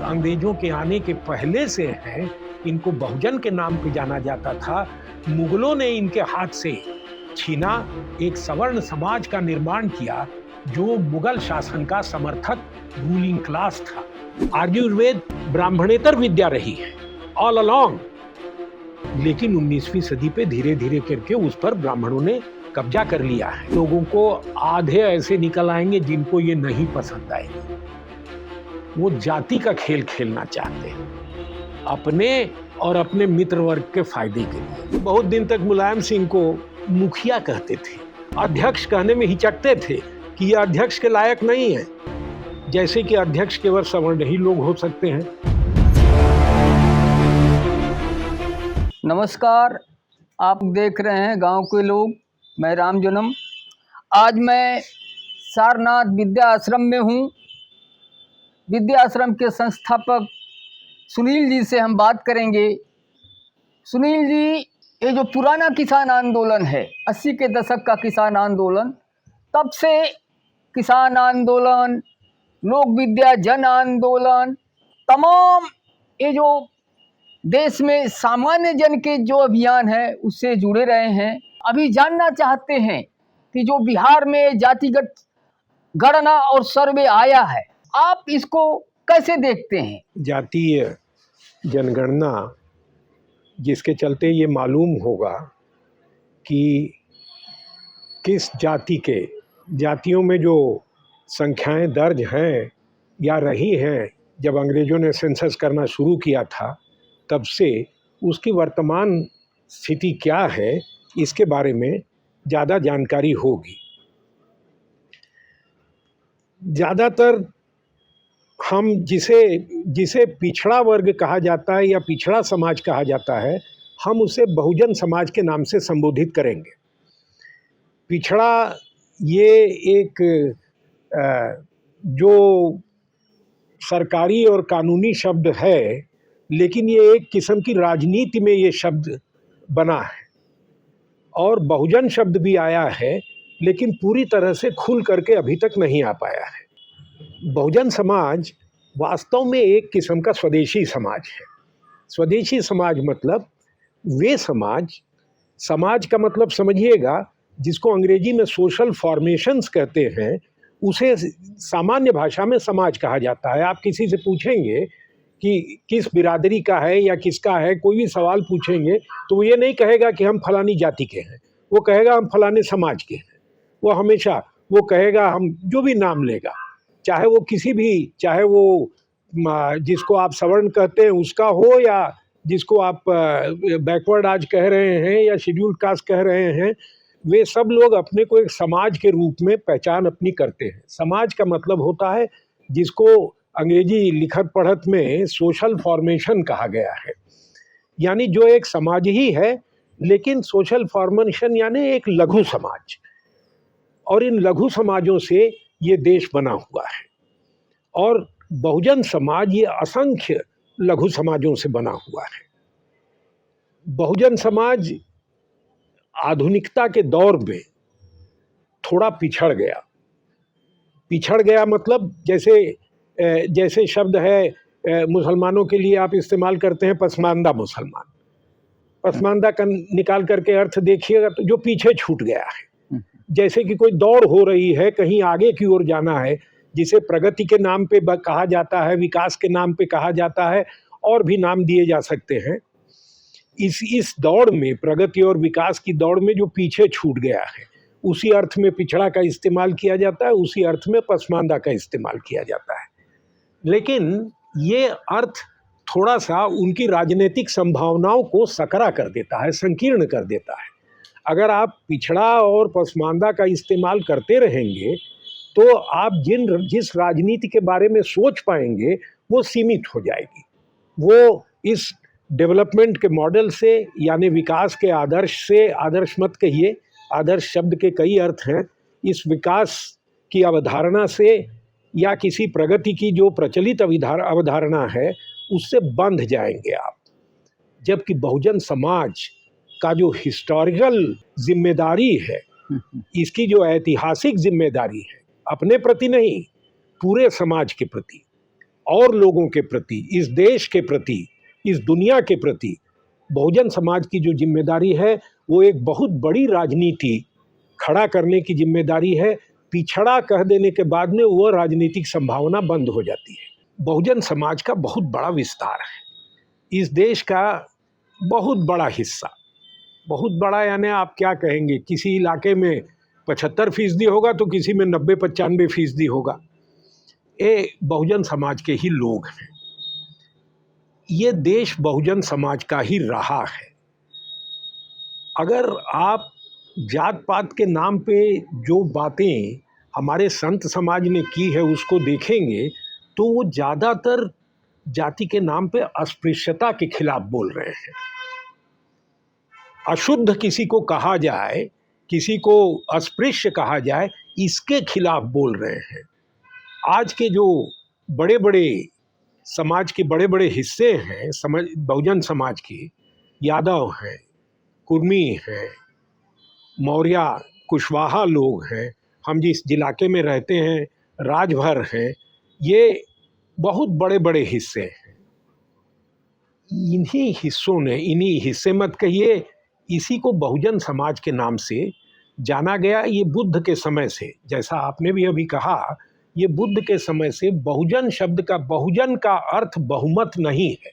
अंग्रेजों के आने के पहले से हैं। इनको बहुजन के नाम पे जाना जाता था। मुगलों ने इनके हाथ से छीना, एक सवर्ण समाज का निर्माण किया जो मुगल शासन का समर्थक रूलिंग क्लास था। आयुर्वेद ब्राह्मणेतर विद्या रही है ऑल अलोंग, लेकिन 19वीं सदी पे धीरे धीरे करके उस पर ब्राह्मणों ने कब्जा कर लिया है। लोगों को आधे ऐसे निकल आएंगे जिनको ये नहीं पसंद आएगी। वो जाति का खेल खेलना चाहते हैं अपने और अपने मित्र वर्ग के फायदे के लिए। बहुत दिन तक मुलायम सिंह को मुखिया कहते थे, अध्यक्ष कहने में हिचकते थे कि ये अध्यक्ष के लायक नहीं है, जैसे कि अध्यक्ष केवल सवर्ण ही लोग हो सकते हैं। नमस्कार, आप देख रहे हैं गांव के लोग। मैं राम जन्म। आज मैं सारनाथ विद्या आश्रम में हूं। विद्या आश्रम के संस्थापक सुनील जी से हम बात करेंगे। सुनील जी, ये जो पुराना किसान आंदोलन है, 80 के दशक का किसान आंदोलन, तब से किसान आंदोलन, लोक विद्या जन आंदोलन, तमाम ये जो देश में सामान्य जन के जो अभियान है उससे जुड़े रहे हैं। अभी जानना चाहते हैं कि जो बिहार में जातिगत गणना और सर्वे आया है, आप इसको कैसे देखते हैं? जातीय जनगणना जिसके चलते ये मालूम होगा कि किस जाति के जातियों में जो संख्याएं दर्ज हैं या रही हैं जब अंग्रेजों ने सेंसस करना शुरू किया था, तब से उसकी वर्तमान स्थिति क्या है, इसके बारे में ज़्यादा जानकारी होगी। ज़्यादातर हम जिसे पिछड़ा वर्ग कहा जाता है या पिछड़ा समाज कहा जाता है, हम उसे बहुजन समाज के नाम से संबोधित करेंगे। पिछड़ा ये एक जो सरकारी और कानूनी शब्द है, लेकिन ये एक किस्म की राजनीति में ये शब्द बना है। और बहुजन शब्द भी आया है, लेकिन पूरी तरह से खुल करके अभी तक नहीं आ पाया है। बहुजन समाज वास्तव में एक किस्म का स्वदेशी समाज है। स्वदेशी समाज मतलब वे समाज का मतलब समझिएगा, जिसको अंग्रेजी में सोशल फॉर्मेशंस कहते हैं, उसे सामान्य भाषा में समाज कहा जाता है। आप किसी से पूछेंगे कि किस बिरादरी का है या किसका है, कोई भी सवाल पूछेंगे तो वो ये नहीं कहेगा कि हम फलानी जाति के हैं, वो कहेगा हम फलाने समाज के हैं। वो हमेशा वो कहेगा, हम जो भी नाम लेगा, चाहे वो किसी भी, चाहे वो जिसको आप सवर्ण कहते हैं उसका हो, या जिसको आप बैकवर्ड आज कह रहे हैं या शेड्यूल्ड कास्ट कह रहे हैं, वे सब लोग अपने को एक समाज के रूप में पहचान अपनी करते हैं। समाज का मतलब होता है जिसको अंग्रेजी लिखत पढ़त में सोशल फॉर्मेशन कहा गया है, यानी जो एक समाज ही है, लेकिन सोशल फॉर्मेशन यानी एक लघु समाज। और इन लघु समाजों से ये देश बना हुआ है। और बहुजन समाज ये असंख्य लघु समाजों से बना हुआ है। बहुजन समाज आधुनिकता के दौर में थोड़ा पिछड़ गया मतलब जैसे शब्द है मुसलमानों के लिए आप इस्तेमाल करते हैं पसमानदा मुसलमान। पसमानदा का निकाल करके अर्थ देखिएगा तो जो पीछे छूट गया है। जैसे कि कोई दौड़ हो रही है, कहीं आगे की ओर जाना है, जिसे प्रगति के नाम पे कहा जाता है, विकास के नाम पे कहा जाता है, और भी नाम दिए जा सकते हैं। इस दौड़ में, प्रगति और विकास की दौड़ में जो पीछे छूट गया है, उसी अर्थ में पिछड़ा का इस्तेमाल किया जाता है, उसी अर्थ में पसमानदा का इस्तेमाल किया जाता है। लेकिन ये अर्थ थोड़ा सा उनकी राजनीतिक संभावनाओं को सकरा कर देता है, संकीर्ण कर देता है। अगर आप पिछड़ा और पसमानदा का इस्तेमाल करते रहेंगे तो आप जिस राजनीति के बारे में सोच पाएंगे वो सीमित हो जाएगी। वो इस डेवलपमेंट के मॉडल से, यानी विकास के आदर्श से, आदर्श मत कहिए, आदर्श शब्द के कई अर्थ हैं, इस विकास की अवधारणा से या किसी प्रगति की जो प्रचलित अवधारणा है, उससे बंध जाएंगे आप। जबकि बहुजन समाज का जो हिस्टोरिकल जिम्मेदारी है, इसकी जो ऐतिहासिक जिम्मेदारी है, अपने प्रति नहीं, पूरे समाज के प्रति, और लोगों के प्रति, इस देश के प्रति, इस दुनिया के प्रति बहुजन समाज की जो जिम्मेदारी है वो एक बहुत बड़ी राजनीति खड़ा करने की जिम्मेदारी है। पिछड़ा कह देने के बाद में वो राजनीतिक संभावना बंद हो जाती है। बहुजन समाज का बहुत बड़ा विस्तार है, इस देश का बहुत बड़ा हिस्सा, बहुत बड़ा यानी आप क्या कहेंगे, किसी इलाके में 75% होगा तो किसी में 90-95% होगा, ये बहुजन समाज के ही लोग हैं। ये देश बहुजन समाज का ही रहा है। अगर आप जात पात के नाम पे जो बातें हमारे संत समाज ने की है उसको देखेंगे तो वो ज़्यादातर जाति के नाम पे अस्पृश्यता के खिलाफ बोल रहे हैं। अशुद्ध किसी को कहा जाए, किसी को अस्पृश्य कहा जाए, इसके खिलाफ बोल रहे हैं। आज के जो बड़े बड़े समाज के बड़े बड़े हिस्से हैं बहुजन समाज के, यादव हैं, कुर्मी हैं, मौर्य कुशवाहा लोग हैं, हम जिस इलाके में रहते हैं राजभर हैं, ये बहुत बड़े बड़े हिस्से हैं। इन्हीं हिस्सों ने, इन्हीं हिस्से मत कहिए, इसी को बहुजन समाज के नाम से जाना गया। ये बुद्ध के समय से, जैसा आपने भी अभी कहा, ये बुद्ध के समय से बहुजन शब्द का, बहुजन का अर्थ बहुमत नहीं है।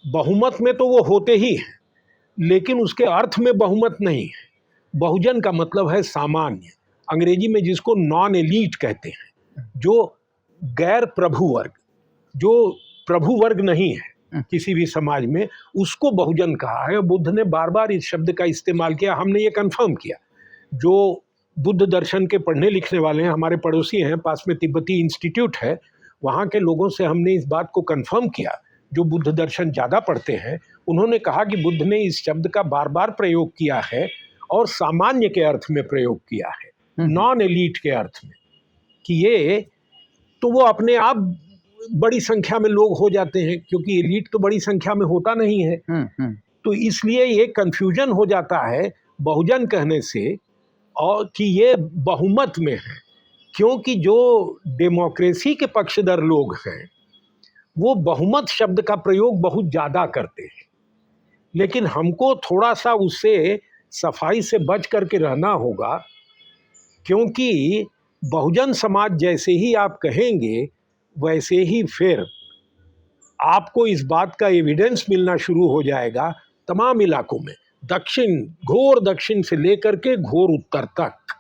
बहुमत में तो वो होते ही हैं, लेकिन उसके अर्थ में बहुमत नहीं है। बहुजन का मतलब है सामान्य, अंग्रेजी में जिसको नॉन एलीट कहते हैं, जो गैर प्रभु वर्ग, जो प्रभु वर्ग नहीं है किसी भी समाज में, उसको बहुजन कहा है। बुद्ध ने बार बार इस शब्द का इस्तेमाल किया। हमने ये कंफर्म किया, जो बुद्ध दर्शन के पढ़ने लिखने वाले हैं, हमारे पड़ोसी हैं, पास में तिब्बती इंस्टीट्यूट है, वहाँ के लोगों से हमने इस बात को कंफर्म किया, जो बुद्ध दर्शन ज़्यादा पढ़ते हैं, उन्होंने कहा कि बुद्ध ने इस शब्द का बार बार प्रयोग किया है और सामान्य के अर्थ में प्रयोग किया है, नॉन एलीट के अर्थ में, कि ये तो वो अपने आप बड़ी संख्या में लोग हो जाते हैं, क्योंकि एलीट तो बड़ी संख्या में होता नहीं है। तो इसलिए ये कंफ्यूजन हो जाता है बहुजन कहने से, और कि ये बहुमत में है, क्योंकि जो डेमोक्रेसी के पक्षधर लोग हैं वो बहुमत शब्द का प्रयोग बहुत ज़्यादा करते हैं, लेकिन हमको थोड़ा सा उससे सफाई से बच करके रहना होगा, क्योंकि बहुजन समाज जैसे ही आप कहेंगे वैसे ही फिर आपको इस बात का एविडेंस मिलना शुरू हो जाएगा तमाम इलाकों में, दक्षिण, घोर दक्षिण से लेकर के घोर उत्तर तक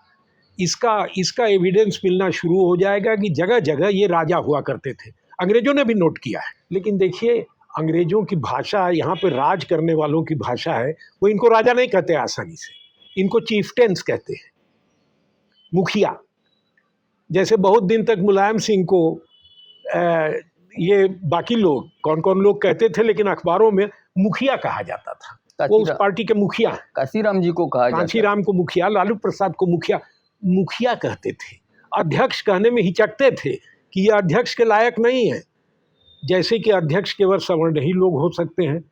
इसका एविडेंस मिलना शुरू हो जाएगा कि जगह जगह ये राजा हुआ करते थे। अंग्रेजों ने भी नोट किया है, लेकिन देखिए अंग्रेजों की भाषा, यहाँ पे राज करने वालों की भाषा है, वो इनको राजा नहीं कहते आसानी से, इनको चीफ्टेंस कहते हैं, मुखिया। जैसे बहुत दिन तक मुलायम सिंह को ये बाकी लोग कौन कौन लोग कहते थे, लेकिन अखबारों में मुखिया कहा जाता था। वो उस पार्टी के मुखिया, कांशीराम जी को कहा, कांशीराम को मुखिया, लालू प्रसाद को मुखिया कहते थे। अध्यक्ष कहने में हिचकते थे कि ये अध्यक्ष के लायक नहीं है, जैसे कि अध्यक्ष केवल सवर्ण ही लोग हो सकते हैं,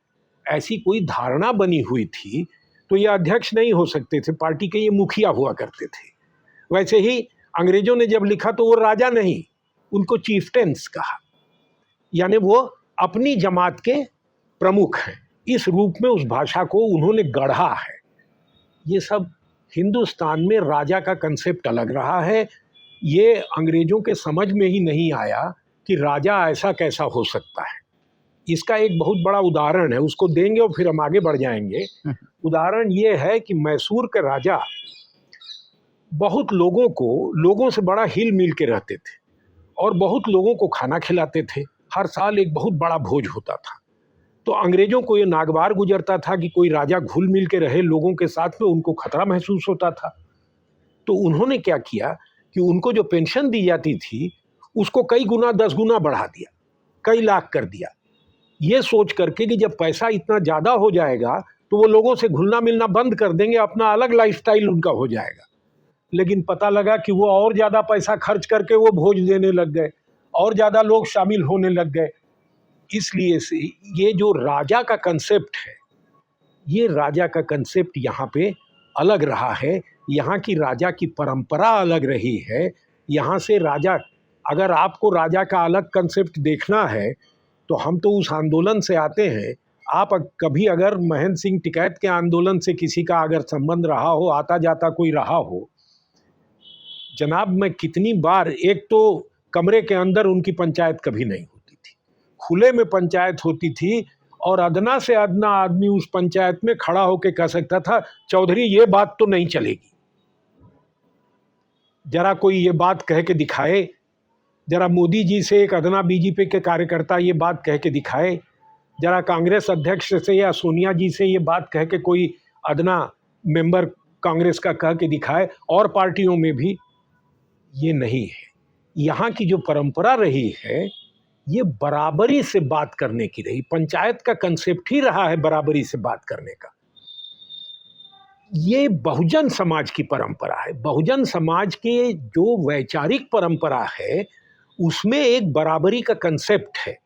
ऐसी कोई धारणा बनी हुई थी, तो ये अध्यक्ष नहीं हो सकते थे, पार्टी के ये मुखिया हुआ करते थे। वैसे ही अंग्रेजों ने जब लिखा तो वो राजा नहीं, उनको चीफ्टेंस कहा, यानी वो अपनी जमात के प्रमुख हैं, इस रूप में उस भाषा को उन्होंने गढ़ा है। ये सब हिंदुस्तान में राजा का कंसेप्ट अलग रहा है, ये अंग्रेजों के समझ में ही नहीं आया कि राजा ऐसा कैसा हो सकता है। इसका एक बहुत बड़ा उदाहरण है, उसको देंगे और फिर हम आगे बढ़ जाएंगे। उदाहरण ये है कि मैसूर के राजा बहुत लोगों से बड़ा हिल मिल के रहते थे और बहुत लोगों को खाना खिलाते थे। हर साल एक बहुत बड़ा भोज होता था। तो अंग्रेजों को ये नागवार गुजरता था कि कोई राजा घुल मिल के रहे लोगों के साथ में, उनको खतरा महसूस होता था। तो उन्होंने क्या किया कि उनको जो पेंशन दी जाती थी उसको कई गुना, 10 गुना बढ़ा दिया, कई लाख कर दिया, ये सोच करके कि जब पैसा इतना ज़्यादा हो जाएगा तो वो लोगों से घुलना मिलना बंद कर देंगे, अपना अलग लाइफस्टाइल उनका हो जाएगा। लेकिन पता लगा कि वो और ज़्यादा पैसा खर्च करके वो भोज देने लग गए, और ज़्यादा लोग शामिल होने लग गए। इसलिए से ये जो राजा का कंसेप्ट है, ये राजा का कंसेप्ट यहाँ पे अलग रहा है, यहाँ की राजा की परंपरा अलग रही है। यहाँ से राजा अगर आपको राजा का अलग कंसेप्ट देखना है तो हम तो उस आंदोलन से आते हैं। आप कभी अगर महेंद्र सिंह टिकैत के आंदोलन से किसी का अगर संबंध रहा हो, आता जाता कोई रहा हो, जनाब मैं कितनी बार, एक तो कमरे के अंदर उनकी पंचायत कभी नहीं होती थी, खुले में पंचायत होती थी और अदना से अदना आदमी उस पंचायत में खड़ा होकर कह सकता था चौधरी ये बात तो नहीं चलेगी, जरा कोई ये बात कह के दिखाए, जरा मोदी जी से एक अदना बीजेपी के कार्यकर्ता ये बात कह के दिखाए, जरा कांग्रेस अध्यक्ष से या सोनिया जी से ये बात कह के कोई अदना मेंबर कांग्रेस का कह के दिखाए। और पार्टियों में भी ये नहीं है। यहाँ की जो परंपरा रही है ये बराबरी से बात करने की रही, पंचायत का कंसेप्ट ही रहा है बराबरी से बात करने का। ये बहुजन समाज की परंपरा है। बहुजन समाज के जो वैचारिक परंपरा है उसमें एक बराबरी का कंसेप्ट है।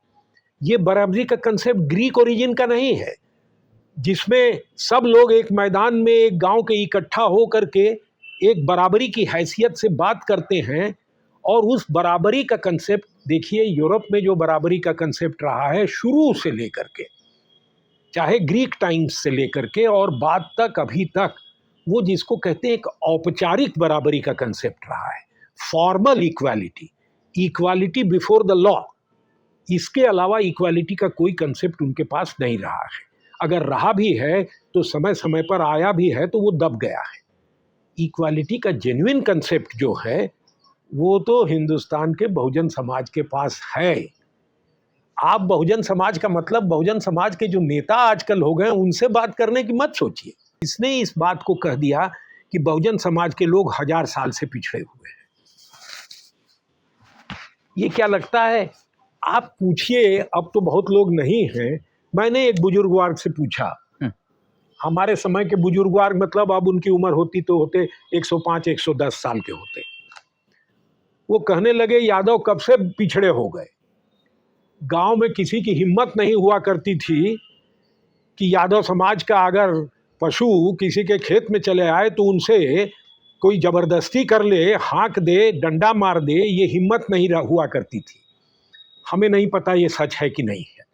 ये बराबरी का कंसेप्ट ग्रीक ओरिजिन का नहीं है, जिसमें सब लोग एक मैदान में एक गांव के इकट्ठा हो करके एक बराबरी की हैसियत से बात करते हैं। और उस बराबरी का कंसेप्ट देखिए, यूरोप में जो बराबरी का कंसेप्ट रहा है शुरू से लेकर के, चाहे ग्रीक टाइम्स से लेकर के और बाद तक, अभी तक, वो जिसको कहते हैं एक औपचारिक बराबरी का कंसेप्ट रहा है, formal equality, equality before the law. इसके अलावा इक्वालिटी का कोई कंसेप्ट उनके पास नहीं रहा है। अगर रहा भी है तो समय समय पर आया भी है तो वो दब गया है। इक्वालिटी का जेन्युइन कंसेप्ट जो है वो तो हिंदुस्तान के बहुजन समाज के पास है। आप बहुजन समाज का मतलब बहुजन समाज के जो नेता आजकल हो गए उनसे बात करने की मत सोचिए। इसने इस बात को कह दिया कि बहुजन समाज के लोग 1000 साल से पिछड़े हुए हैं। ये क्या लगता है? आप पूछिए, अब तो बहुत लोग नहीं हैं। मैंने एक बुजुर्गवार से पूछा, हमारे समय के बुजुर्गवार मतलब अब उनकी उम्र होती तो होते 105-110 साल के होते। वो कहने लगे यादव कब से पिछड़े हो गए। गांव में किसी की हिम्मत नहीं हुआ करती थी कि यादव समाज का अगर पशु किसी के खेत में चले आए तो उनसे कोई जबरदस्ती कर ले, हाँक दे, डंडा मार दे, ये हिम्मत नहीं हुआ करती थी। हमें नहीं पता ये सच है कि नहीं है,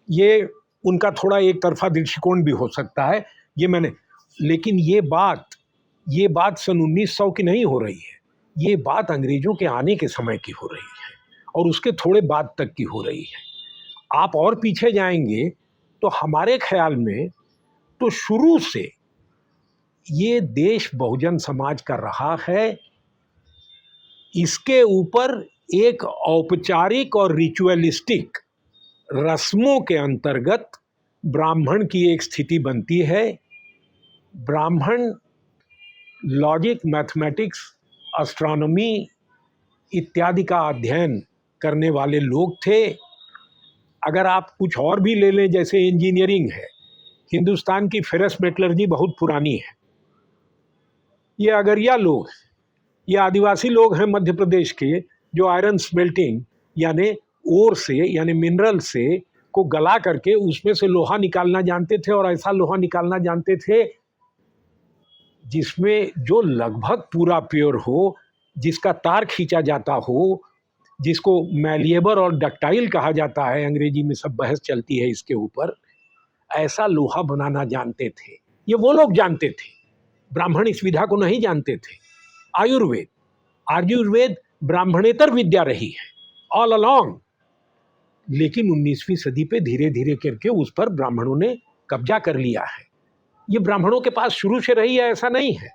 ये उनका थोड़ा एक तरफा दृष्टिकोण भी हो सकता है, ये मैंने, लेकिन ये बात सन 1900 की नहीं हो रही है, ये बात अंग्रेजों के आने के समय की हो रही है और उसके थोड़े बाद तक की हो रही है। आप और पीछे जाएंगे तो हमारे ख्याल में तो शुरू से ये देश बहुजन समाज का रहा है। इसके ऊपर एक औपचारिक और रिचुअलिस्टिक रस्मों के अंतर्गत ब्राह्मण की एक स्थिति बनती है। ब्राह्मण लॉजिक, मैथमेटिक्स, एस्ट्रोनॉमी इत्यादि का अध्ययन करने वाले लोग थे। अगर आप कुछ और भी ले लें, जैसे इंजीनियरिंग है, हिंदुस्तान की फेरस मेटलर्जी बहुत पुरानी है। ये अगरिया लोग, ये आदिवासी लोग हैं मध्य प्रदेश के, जो आयरन स्मेल्टिंग यानी ओर से, यानी मिनरल से को गला करके उसमें से लोहा निकालना जानते थे। और ऐसा लोहा निकालना जानते थे जिसमें जो लगभग पूरा प्योर हो, जिसका तार खींचा जाता हो, जिसको मैलिएबल और डक्टाइल कहा जाता है, अंग्रेजी में सब बहस चलती है इसके ऊपर, ऐसा लोहा बनाना जानते थे। ये वो लोग जानते थे, ब्राह्मण इस विधा को नहीं जानते थे। आयुर्वेद ब्राह्मणेतर विद्या रही है ऑल अलोंग, लेकिन 19वीं सदी पे धीरे धीरे करके उस पर ब्राह्मणों ने कब्जा कर लिया है। ये ब्राह्मणों के पास शुरू से रही है, ऐसा नहीं है।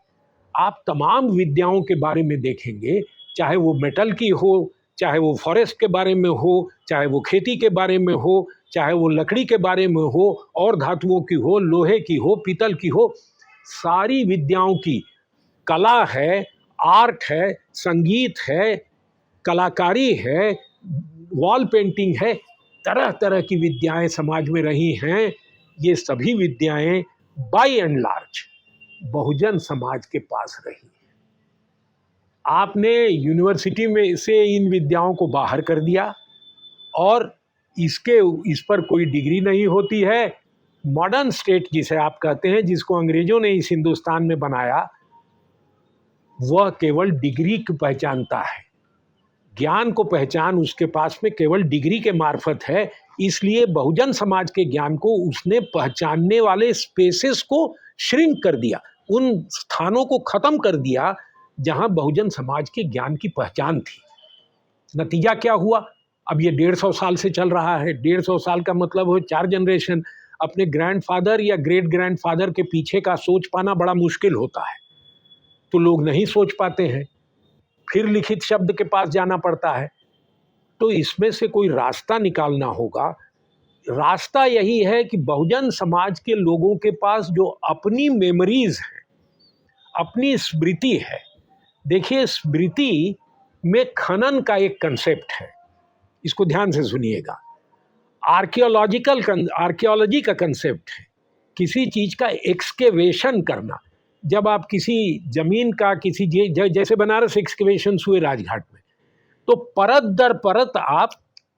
आप तमाम विद्याओं के बारे में देखेंगे, चाहे वो मेटल की हो, चाहे वो फॉरेस्ट के बारे में हो, चाहे वो खेती के बारे में हो, चाहे वो लकड़ी के बारे में हो, और धातुओं की हो, लोहे की हो, पीतल की हो, सारी विद्याओं की कला है, आर्ट है, संगीत है, कलाकारी है, वॉल पेंटिंग है, तरह तरह की विद्याएं समाज में रही हैं। ये सभी विद्याएं bye and large Bahujan Samaj के पास रही। आपने यूनिवर्सिटी में से इन विद्याओं को बाहर कर दिया और इस पर कोई डिग्री नहीं होती है। मॉडर्न स्टेट जिसे आप कहते हैं, जिसको अंग्रेजों ने इस हिंदुस्तान में बनाया, वह केवल डिग्री को पहचानता है। ज्ञान को पहचान उसके पास में केवल डिग्री के मार्फत है, इसलिए बहुजन समाज के ज्ञान को उसने पहचानने वाले स्पेसेस को श्रिंक कर दिया, उन स्थानों को खत्म कर दिया जहां बहुजन समाज के ज्ञान की पहचान थी। नतीजा क्या हुआ? अब ये 150 साल से चल रहा है। 150 साल का मतलब हो 4 जनरेशन। अपने ग्रैंडफादर या ग्रेट ग्रैंडफादर के पीछे का सोच पाना बड़ा मुश्किल होता है, तो लोग नहीं सोच पाते हैं, फिर लिखित शब्द के पास जाना पड़ता है। तो इसमें से कोई रास्ता निकालना होगा। रास्ता यही है कि बहुजन समाज के लोगों के पास जो अपनी मेमोरीज है, अपनी स्मृति है। देखिए, स्मृति में खनन का एक कंसेप्ट है, इसको ध्यान से सुनिएगा। आर्कियोलॉजी का कंसेप्ट है किसी चीज का एक्सकेवेशन करना। जब आप किसी जमीन का जैसे बनारस एक्सकेवेशन हुए राजघाट में, तो परत दर परत आप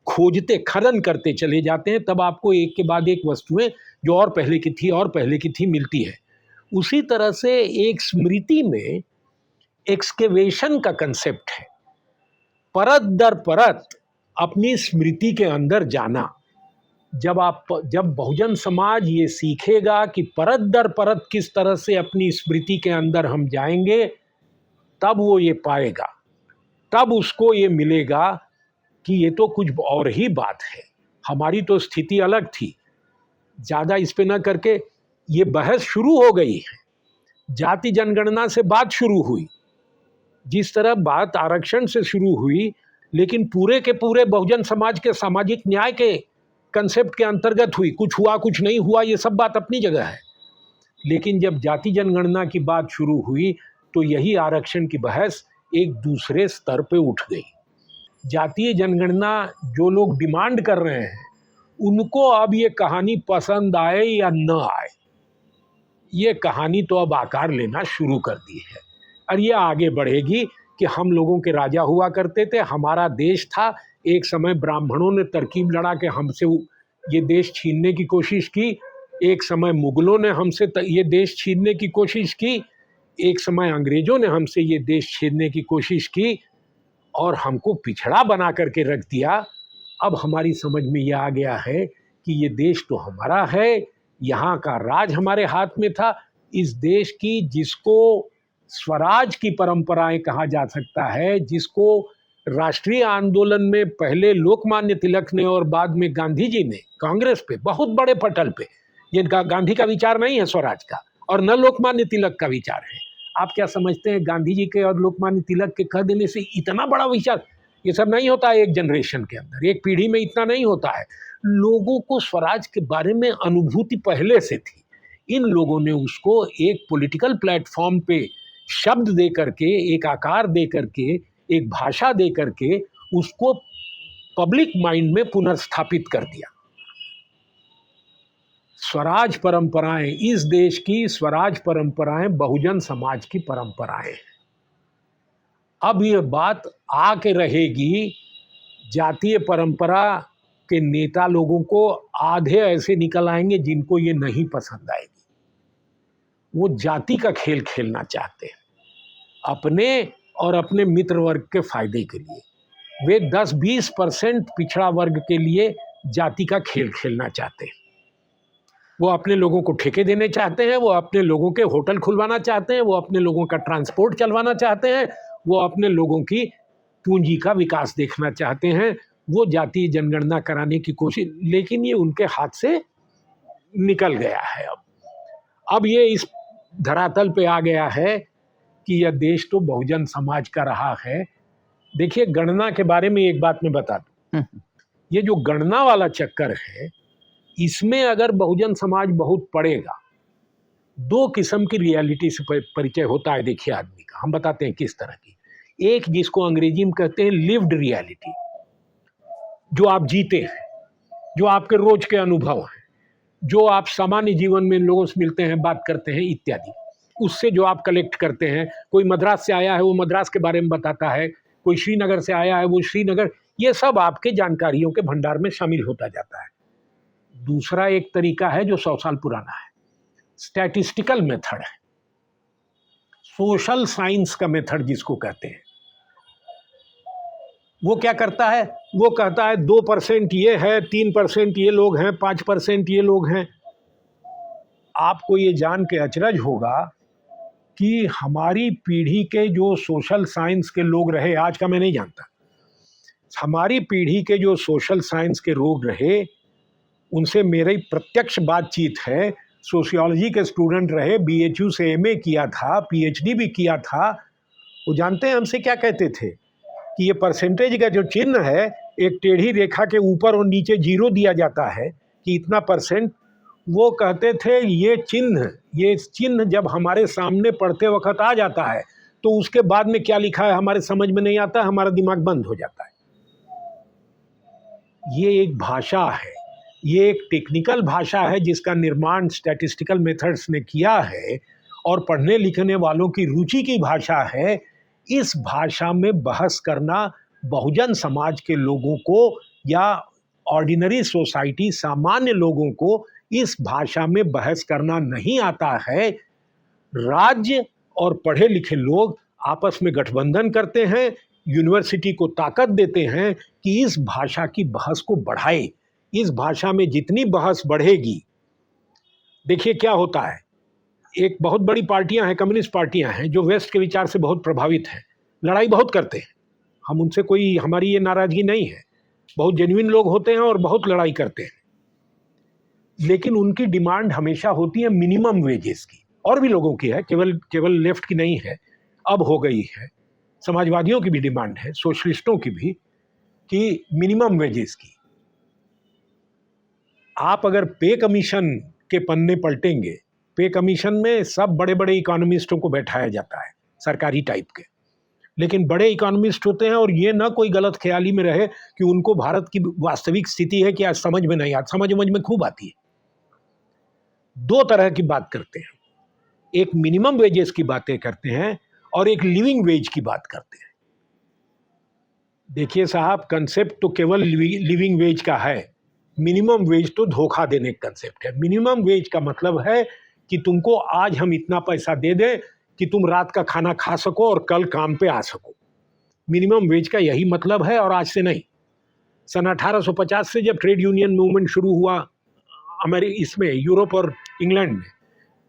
खोजते, खनन करते चले जाते हैं, तब आपको एक के बाद एक वस्तुएं जो और पहले की थी और पहले की थी मिलती है। उसी तरह से एक स्मृति में एक्सकेवेशन का कंसेप्ट है, परत दर परत अपनी स्मृति के अंदर जाना। जब बहुजन समाज ये सीखेगा कि परत दर परत किस तरह से अपनी स्मृति के अंदर हम जाएंगे, तब वो ये पाएगा, तब उसको ये मिलेगा कि ये तो कुछ और ही बात है, हमारी तो स्थिति अलग थी। ज़्यादा इस पे न करके ये बहस शुरू हो गई है, जाति जनगणना से बात शुरू हुई, जिस तरह बात आरक्षण से शुरू हुई, लेकिन पूरे के पूरे बहुजन समाज के सामाजिक न्याय के कंसेप्ट के अंतर्गत हुई। कुछ हुआ कुछ नहीं हुआ ये सब बात अपनी जगह है, लेकिन जब जाति जनगणना की बात शुरू हुई तो यही आरक्षण की बहस एक दूसरे स्तर पे उठ गई। जातीय जनगणना जो लोग डिमांड कर रहे हैं, उनको अब ये कहानी पसंद आए या न आए, ये कहानी तो अब आकार लेना शुरू कर दी है, और ये आगे बढ़ेगी कि हम लोगों के राजा हुआ करते थे, हमारा देश था। एक समय ब्राह्मणों ने तरकीब लड़ा के हमसे ये देश छीनने की कोशिश की, एक समय मुगलों ने हमसे ये देश छीनने की कोशिश की, एक समय अंग्रेजों ने हमसे ये देश छीनने की कोशिश की और हमको पिछड़ा बना करके रख दिया। अब हमारी समझ में ये आ गया है कि ये देश तो हमारा है, यहाँ का राज हमारे हाथ में था। इस देश की, जिसको स्वराज की परंपराएं कहा जा सकता है, जिसको राष्ट्रीय आंदोलन में पहले लोकमान्य तिलक ने और बाद में गांधी जी ने कांग्रेस पे बहुत बड़े पटल पे, ये गांधी का विचार नहीं है स्वराज का, और न लोकमान्य तिलक का विचार है। आप क्या समझते हैं गांधी जी के और लोकमान्य तिलक के कह देने से इतना बड़ा विचार? ये सब नहीं होता है एक जनरेशन के अंदर, एक पीढ़ी में इतना नहीं होता है। लोगों को स्वराज के बारे में अनुभूति पहले से थी, इन लोगों ने उसको एक पॉलिटिकल प्लेटफॉर्म पे शब्द दे करके, एक आकार दे करके, एक भाषा दे करके उसको पब्लिक माइंड में पुनर्स्थापित कर दिया। स्वराज परंपराएं, इस देश की स्वराज परंपराएं बहुजन समाज की परंपराएं। अब ये बात आके रहेगी, जातीय परंपरा के नेता लोगों को आधे ऐसे निकल आएंगे जिनको ये नहीं पसंद आएगी। वो जाति का खेल खेलना चाहते हैं अपने और अपने मित्र वर्ग के फायदे के लिए। वे 10-20% पिछड़ा वर्ग के लिए जाति का खेल खेलना चाहते हैं। वो अपने लोगों को ठेके देने चाहते हैं, वो अपने लोगों के होटल खुलवाना चाहते हैं, वो अपने लोगों का ट्रांसपोर्ट चलवाना चाहते हैं, वो अपने लोगों की पूंजी का विकास देखना चाहते हैं। वो जातीय जनगणना कराने की कोशिश, लेकिन ये उनके हाथ से निकल गया है। अब ये इस धरातल पे आ गया है कि यह देश तो बहुजन समाज का रहा है। देखिए, गणना के बारे में एक बात मैं बता दूं, ये जो गणना वाला चक्कर है, इसमें अगर बहुजन समाज बहुत पड़ेगा, दो किस्म की रियलिटी से परिचय होता है। देखिए आदमी का, हम बताते हैं किस तरह की। एक जिसको अंग्रेजी में कहते हैं लिव्ड रियलिटी, जो आप जीते हैं, जो आपके रोज के अनुभव हैं, जो आप सामान्य जीवन में लोगों से मिलते हैं, बात करते हैं इत्यादि, उससे जो आप कलेक्ट करते हैं। कोई मद्रास से आया है, वो मद्रास के बारे में बताता है, कोई श्रीनगर से आया है, वो श्रीनगर, ये सब आपके जानकारियों के भंडार में शामिल होता जाता है। दूसरा एक तरीका है जो 100 साल पुराना है, स्टैटिस्टिकल मेथड है, सोशल साइंस का मेथड जिसको कहते हैं। वो क्या करता है, वो कहता है 2% ये है, 3% ये लोग हैं, 5% ये लोग हैं। आपको ये जान के अचरज होगा कि हमारी पीढ़ी के जो सोशल साइंस के लोग रहे, आज का मैं नहीं जानता, हमारी पीढ़ी के जो सोशल साइंस के लोग रहे, उनसे मेरी प्रत्यक्ष बातचीत है। सोशियोलॉजी के स्टूडेंट रहे, BHU से MA किया था, PhD भी किया था। वो जानते हैं हमसे क्या कहते थे कि ये परसेंटेज का जो चिन्ह है, एक टेढ़ी रेखा के ऊपर और नीचे 0 दिया जाता है कि इतना %। वो कहते थे ये चिन्ह जब हमारे सामने पढ़ते वक्त आ जाता है तो उसके बाद में क्या लिखा है हमारे समझ में नहीं आता, हमारा दिमाग बंद हो जाता है। ये एक भाषा है, ये एक टेक्निकल भाषा है जिसका निर्माण स्टैटिस्टिकल मेथड्स ने किया है और पढ़ने लिखने वालों की रुचि की भाषा है। इस भाषा में बहस करना बहुजन समाज के लोगों को या ऑर्डिनरी सोसाइटी सामान्य लोगों को इस भाषा में बहस करना नहीं आता है। राज्य और पढ़े लिखे लोग आपस में गठबंधन करते हैं, यूनिवर्सिटी को ताकत देते हैं कि इस भाषा की बहस को बढ़ाए। इस भाषा में जितनी बहस बढ़ेगी, देखिए क्या होता है, एक बहुत बड़ी पार्टियां हैं, कम्युनिस्ट पार्टियां हैं जो वेस्ट के विचार से बहुत प्रभावित हैं, लड़ाई बहुत करते हैं। हम उनसे कोई, हमारी ये नाराजगी नहीं है, बहुत जेन्युइन लोग होते हैं और बहुत लड़ाई करते हैं, लेकिन उनकी डिमांड हमेशा होती है मिनिमम वेजेस की। और भी लोगों की है, केवल लेफ्ट की नहीं है, अब हो गई है, समाजवादियों की भी डिमांड है, सोशलिस्टों की भी, कि मिनिमम वेजेस की। आप अगर पे कमीशन के पन्ने पलटेंगे, पे कमीशन में सब बड़े बड़े इकोनॉमिस्टों को बैठाया जाता है, सरकारी टाइप के, लेकिन बड़े इकोनॉमिस्ट होते हैं और ये ना कोई गलत ख्याली में रहे कि उनको भारत की वास्तविक स्थिति है कि आज समझ में नहीं आती, समझ में खूब आती है। दो तरह की बात करते हैं, एक मिनिमम वेजेस की बातें करते हैं और एक लिविंग वेज की बात करते हैं। देखिए साहब, कंसेप्ट तो केवल लिविंग वेज का है, मिनिमम वेज तो धोखा देने का कंसेप्ट है। मिनिमम वेज का मतलब है कि तुमको आज हम इतना पैसा दे दें कि तुम रात का खाना खा सको और कल काम पे आ सको। मिनिमम वेज का यही मतलब है, और आज से नहीं। सन 1850 से जब ट्रेड यूनियन मूवमेंट शुरू हुआ इसमें यूरोप और इंग्लैंड में,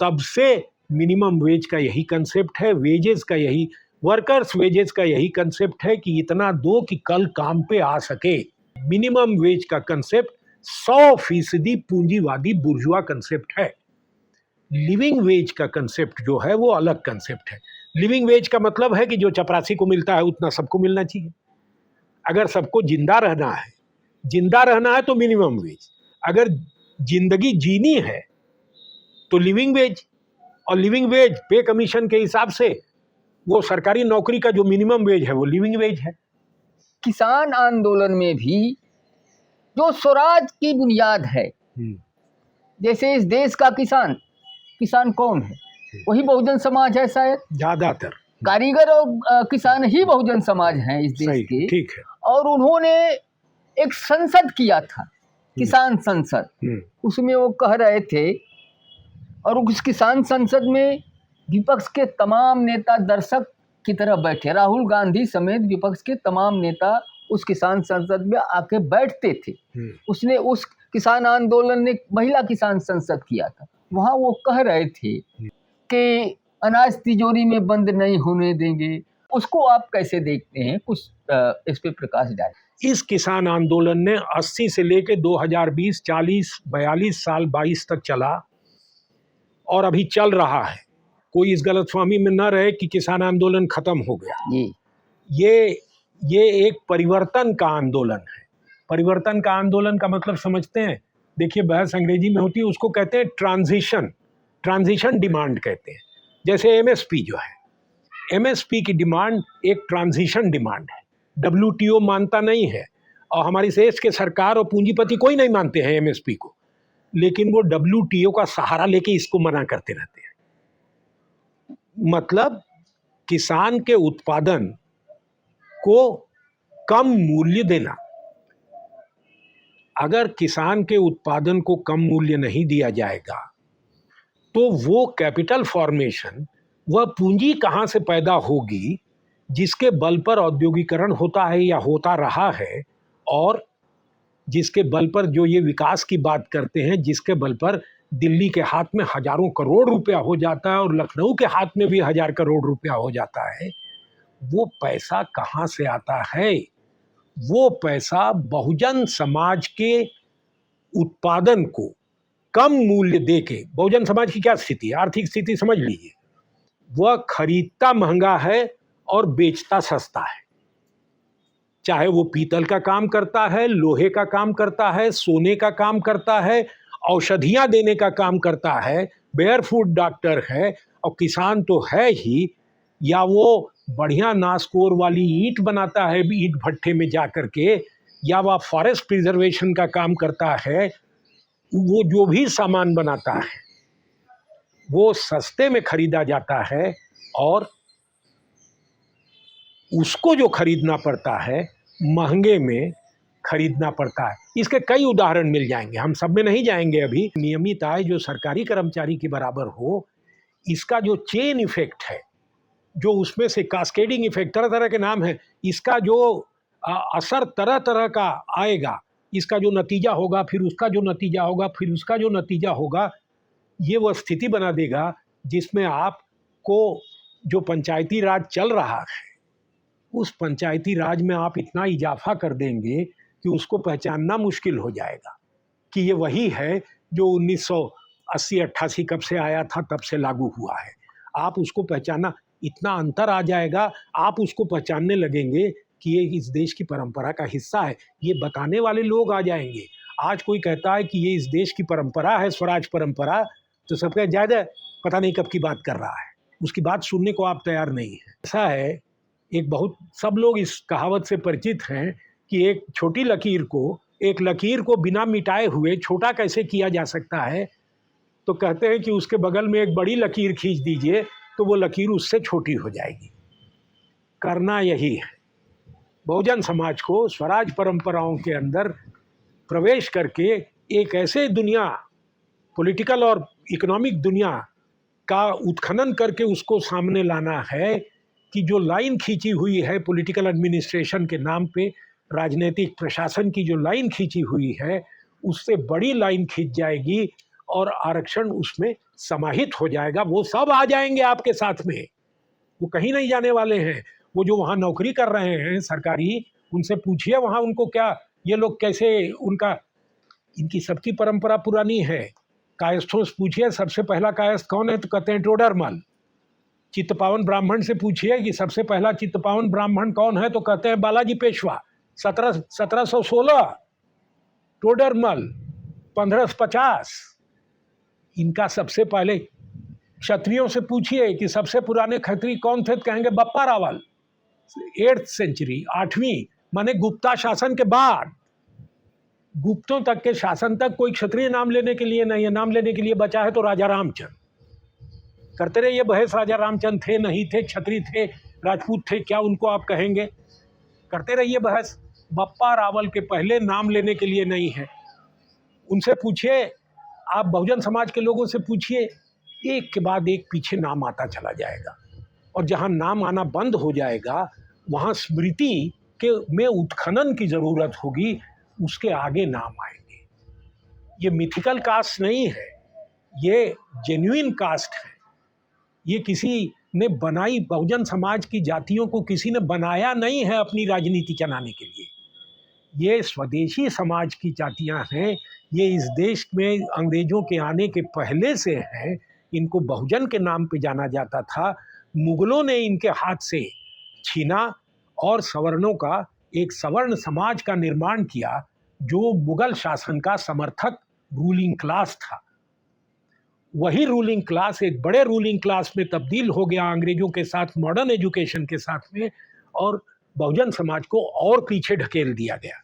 तब से मिनिमम वेज का यही कंसेप्ट है, वेजेस का यही, वर्कर्स वेजेस का यही कंसेप्ट है कि इतना दो कि कल काम पे आ सके। मिनिमम वेज का कंसेप्ट 100% पूंजीवादी बुर्जुआ कंसेप्ट है। लिविंग वेज का कंसेप्ट जो है वो अलग कंसेप्ट है। लिविंग वेज का मतलब है कि जो चपरासी को मिलता है उतना सबको मिलना चाहिए। अगर सबको जिंदा रहना है तो मिनिमम वेज, अगर जिंदगी जीनी है तो लिविंग वेज, और लिविंग वेज पे कमीशन के हिसाब से वो सरकारी नौकरी का जो मिनिमम वेज है वो लिविंग वेज है। किसान आंदोलन में भी जो स्वराज की बुनियाद है, जैसे इस देश का किसान कौन है? वही बहुजन समाज है शायद, ज्यादातर कारीगर और किसान ही बहुजन समाज हैं इस देश के। ठीक है। और उन्होंने एक संसद किया था, किसान संसद, उसमें वो कह रहे थे, और उस किसान संसद में विपक्ष के तमाम नेता दर्शक की तरह बैठे, राहुल गांधी समेत विपक्ष के तमाम नेता उस किसान संसद में आके बैठते थे। उसने उस किसान आंदोलन ने महिला किसान संसद किया था, वहाँ वो कह रहे थे कि अनाज तिजोरी में बंद नहीं होने देंगे। उसको आप कैसे देखते हैं? कुछ इस पे प्रकाश डालें। इस किसान आंदोलन ने 80 से लेके 2020 40 42 साल 22 तक चला और अभी चल रहा है। कोई इस गलतफहमी में न रहे कि किसान आंदोलन खत्म हो गया। ये एक परिवर्तन का आंदोलन है। परिवर्तन का आंदोलन का मतलब समझते हैं? देखिए, बहस अंग्रेजी में होती है, उसको कहते हैं ट्रांजिशन डिमांड कहते हैं। जैसे MSP जो है, MSP की डिमांड एक ट्रांजिशन डिमांड है। WTO मानता नहीं है और हमारी देश के सरकार और पूंजीपति कोई नहीं मानते हैं MSP को, लेकिन वो WTO का सहारा लेके इसको मना करते रहते हैं। मतलब किसान के उत्पादन को कम मूल्य देना। अगर किसान के उत्पादन को कम मूल्य नहीं दिया जाएगा तो वो कैपिटल फॉर्मेशन, वह पूंजी कहाँ से पैदा होगी जिसके बल पर औद्योगिकरण होता है या होता रहा है, और जिसके बल पर जो ये विकास की बात करते हैं, जिसके बल पर दिल्ली के हाथ में हजारों करोड़ रुपया हो जाता है और लखनऊ के हाथ में भी 1000 करोड़ रुपया हो जाता है, वो पैसा कहाँ से आता है? वो पैसा बहुजन समाज के उत्पादन को कम मूल्य देके, बहुजन समाज की क्या स्थिति है, आर्थिक स्थिति समझ लीजिए, वह खरीदता महंगा है और बेचता सस्ता है। चाहे वो पीतल का काम करता है, लोहे का काम करता है, सोने का काम करता है, औषधियां देने का काम करता है, बेयरफुट डॉक्टर है, और किसान तो है ही, या वो बढ़िया नासकोर वाली ईंट बनाता है ईंट भट्ठे में जा करके, या वह फॉरेस्ट प्रिजर्वेशन का काम करता है, वो जो भी सामान बनाता है वो सस्ते में खरीदा जाता है और उसको जो खरीदना पड़ता है महंगे में खरीदना पड़ता है। इसके कई उदाहरण मिल जाएंगे, हम सब में नहीं जाएंगे अभी। नियमित आय जो सरकारी कर्मचारी के बराबर हो, इसका जो चेन इफेक्ट है, जो उसमें से कास्केडिंग इफेक्ट, तरह तरह के नाम है, इसका जो असर तरह तरह का आएगा, इसका जो नतीजा होगा, फिर उसका जो नतीजा होगा, फिर उसका जो नतीजा होगा, ये वह स्थिति बना देगा जिसमें आपको जो पंचायती राज चल रहा है, उस पंचायती राज में आप इतना इजाफा कर देंगे कि उसको पहचानना मुश्किल हो जाएगा कि ये वही है जो 1980-88 कब से आया था तब से लागू हुआ है। आप उसको पहचानना, इतना अंतर आ जाएगा, आप उसको पहचानने लगेंगे कि ये इस देश की परंपरा का हिस्सा है। ये बताने वाले लोग आ जाएंगे। आज कोई कहता है कि ये इस देश की परंपरा है, स्वराज परंपरा, तो सबका ज़्यादा पता नहीं कब की बात कर रहा है, उसकी बात सुनने को आप तैयार नहीं है। ऐसा है, एक बहुत, सब लोग इस कहावत से परिचित हैं कि एक छोटी लकीर को, एक लकीर को बिना मिटाए हुए छोटा कैसे किया जा सकता है, तो कहते हैं कि उसके बगल में एक बड़ी लकीर खींच दीजिए तो वो लकीर उससे छोटी हो जाएगी। करना यही है, बहुजन समाज को स्वराज परंपराओं के अंदर प्रवेश करके एक ऐसे दुनिया, पॉलिटिकल और इकोनॉमिक दुनिया का उत्खनन करके उसको सामने लाना है कि जो लाइन खींची हुई है पॉलिटिकल एडमिनिस्ट्रेशन के नाम पे, राजनीतिक प्रशासन की जो लाइन खींची हुई है, उससे बड़ी लाइन खींच जाएगी और आरक्षण उसमें समाहित हो जाएगा। वो सब आ जाएंगे आपके साथ में, वो कहीं नहीं जाने वाले हैं। वो जो वहाँ नौकरी कर रहे हैं सरकारी, उनसे पूछिए वहाँ उनको क्या, ये लोग कैसे, उनका, इनकी सबकी परंपरा पुरानी है। कायस्थों से पूछिए सबसे पहला कायस्थ कौन है, तो कहते हैं टोडरमल। चित्तपावन ब्राह्मण से पूछिए कि सबसे पहला चित्तपावन ब्राह्मण कौन है, तो कहते हैं बालाजी पेशवा, 1716। टोडरमल 1550। इनका सबसे पहले, क्षत्रियों से पूछिए कि सबसे पुराने खत्री कौन थे, तो कहेंगे बप्पा रावल, 8th सेंचुरी, 8वीं, माने गुप्ता शासन के बाद, गुप्तों तक के शासन तक कोई क्षत्रिय नाम लेने के लिए नहीं है। नाम लेने के लिए बचा है तो राजा रामचंद्र। करते रहे ये बहस, राजा रामचंद्र थे नहीं थे, क्षत्रिय थे, राजपूत थे, क्या उनको आप कहेंगे, करते रहिए बहस। बप्पा रावल के पहले नाम लेने के लिए नहीं है। उनसे पूछिए, आप बहुजन समाज के लोगों से पूछिए, एक के बाद एक पीछे नाम आता चला जाएगा, और जहाँ नाम आना बंद हो जाएगा वहाँ स्मृति के में उत्खनन की ज़रूरत होगी, उसके आगे नाम आएंगे। ये मिथिकल कास्ट नहीं है, ये जेन्युइन कास्ट है। ये किसी ने बनाई, बहुजन समाज की जातियों को किसी ने बनाया नहीं है अपनी राजनीति चलाने के लिए। ये स्वदेशी समाज की जातियां हैं, ये इस देश में अंग्रेजों के आने के पहले से हैं। इनको बहुजन के नाम पे जाना जाता था। मुगलों ने इनके हाथ से छीना और सवर्णों का एक सवर्ण समाज का निर्माण किया, जो मुगल शासन का समर्थक रूलिंग क्लास था। वही रूलिंग क्लास एक बड़े रूलिंग क्लास में तब्दील हो गया अंग्रेजों के साथ, मॉडर्न एजुकेशन के साथ में, और बहुजन समाज को और पीछे ढकेल दिया गया।